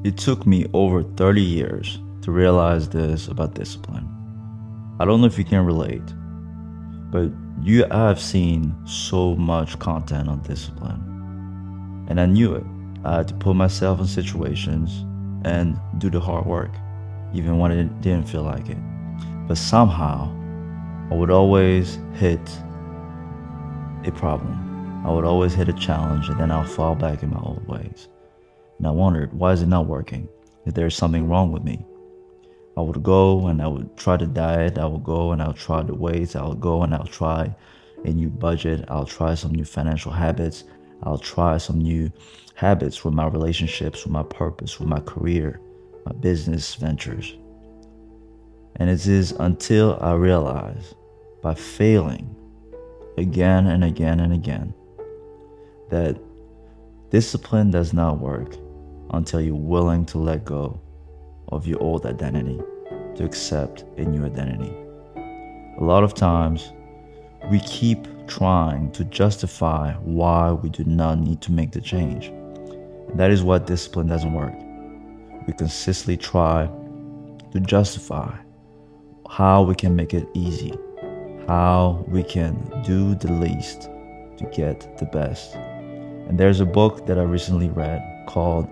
It took me over 30 years to realize this about discipline. I don't know if you can relate, but I have seen so much content on discipline, and I knew it. I had to put myself in situations and do the hard work, even when it didn't feel like it. But somehow, I would always hit a problem. I would always hit a challenge, and then I'll fall back in my old ways. And I wondered, why is it not working? Is there something wrong with me? I would go and I would try the diet. I would go and I'll try the weights. I'll go and I'll try a new budget. I'll try some new financial habits. I'll try some new habits with my relationships, with my purpose, with my career, my business ventures. And it is until I realize by failing again and again and again that discipline does not work until you're willing to let go of your old identity to accept a new identity. A lot of times, we keep trying to justify why we do not need to make the change. And that is why discipline doesn't work. We consistently try to justify how we can make it easy, how we can do the least to get the best. And there's a book that I recently read called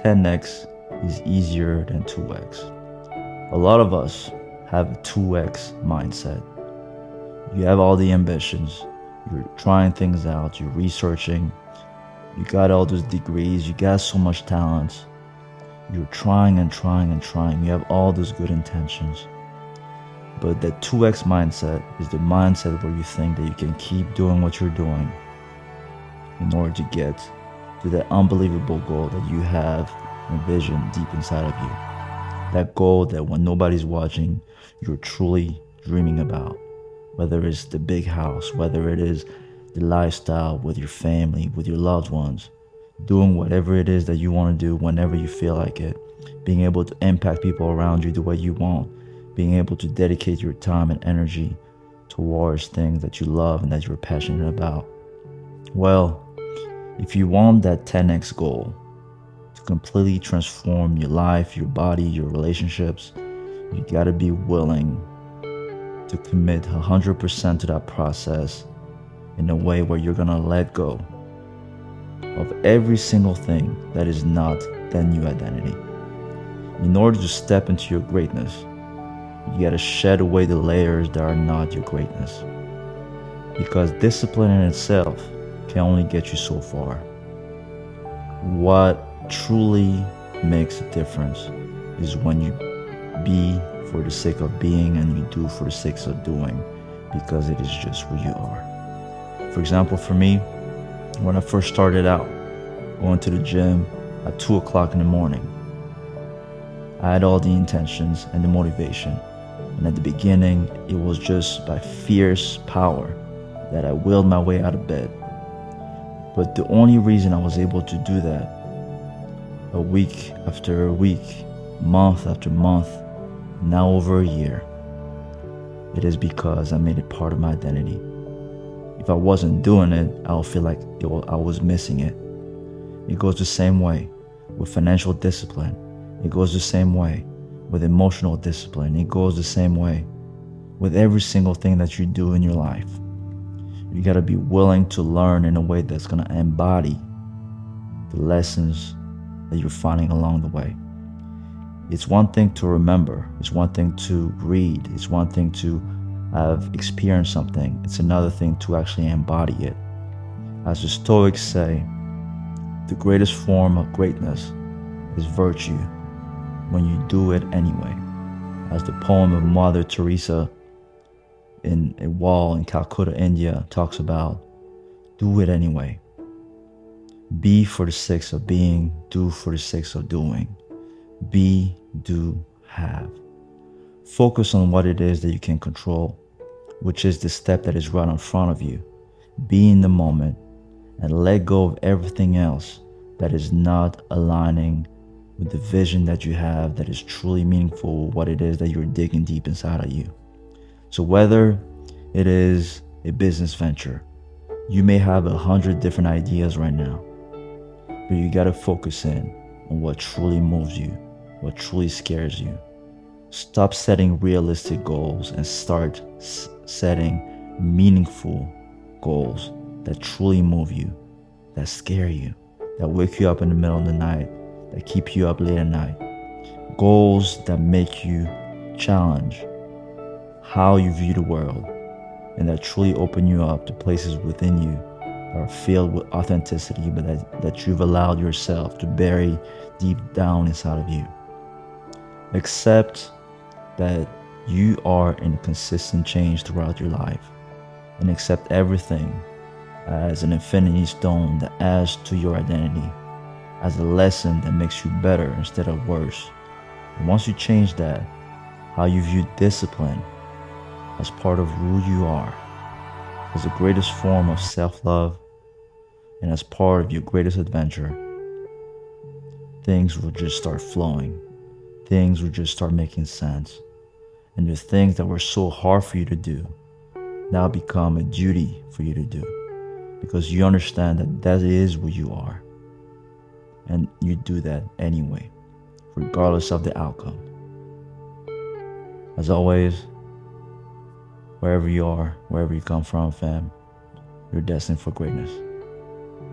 10x is easier than 2x. A lot of us have a 2x mindset. You have all the ambitions, you're trying things out, you're researching, you got all those degrees, you got so much talent, you're trying and trying and trying, you have all those good intentions. But that 2x mindset is the mindset where you think that you can keep doing what you're doing in order to get to that unbelievable goal that you have envisioned deep inside of you. That goal that when nobody's watching, you're truly dreaming about. Whether it's the big house, whether it is the lifestyle with your family, with your loved ones, doing whatever it is that you want to do whenever you feel like it, being able to impact people around you the way you want, being able to dedicate your time and energy towards things that you love and that you're passionate about. Well, if you want that 10x goal to completely transform your life, your body, your relationships, you gotta be willing to commit 100% to that process in a way where you're gonna let go of every single thing that is not that new identity. In order to step into your greatness, you gotta shed away the layers that are not your greatness. Because discipline in itself can only get you so far. What truly makes a difference is when you be for the sake of being and you do for the sake of doing, because it is just who you are. For example, for me, when I first started out going to the gym at 2 o'clock in the morning, I had all the intentions and the motivation. And at the beginning, it was just by fierce power that I willed my way out of bed. But the only reason I was able to do that a week after a week, month after month, now over a year, it is because I made it part of my identity. If I wasn't doing it, I would feel like I was missing it. It goes the same way with financial discipline. It goes the same way with emotional discipline. It goes the same way with every single thing that you do in your life. You gotta be willing to learn in a way that's gonna embody the lessons that you're finding along the way. It's one thing to remember, it's one thing to read, it's one thing to have experienced something, it's another thing to actually embody it. As the Stoics say, the greatest form of greatness is virtue when you do it anyway. As the poem of Mother Teresa in a wall in Calcutta, India talks about, do it anyway. Be for the sake of being, do for the sake of doing. Be, do, have. Focus on what it is that you can control, which is the step that is right in front of you. Be in the moment and let go of everything else that is not aligning with the vision that you have that is truly meaningful, what it is that you're digging deep inside of you. So whether it is a business venture, you may have 100 different ideas right now, but you gotta focus in on what truly moves you, what truly scares you. Stop setting realistic goals and start setting meaningful goals that truly move you, that scare you, that wake you up in the middle of the night, that keep you up late at night. Goals that make you challenge how you view the world and that truly open you up to places within you that are filled with authenticity, but that you've allowed yourself to bury deep down inside of you. Accept that you are in consistent change throughout your life, and accept everything as an infinity stone that adds to your identity, as a lesson that makes you better instead of worse. And once you change that, how you view discipline as part of who you are, as the greatest form of self-love, and as part of your greatest adventure, things will just start flowing. Things will just start making sense. And the things that were so hard for you to do now become a duty for you to do, because you understand that that is who you are. And you do that anyway, regardless of the outcome. As always, wherever you are, wherever you come from, fam, you're destined for greatness.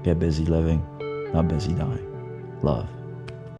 Get busy living, not busy dying. Love.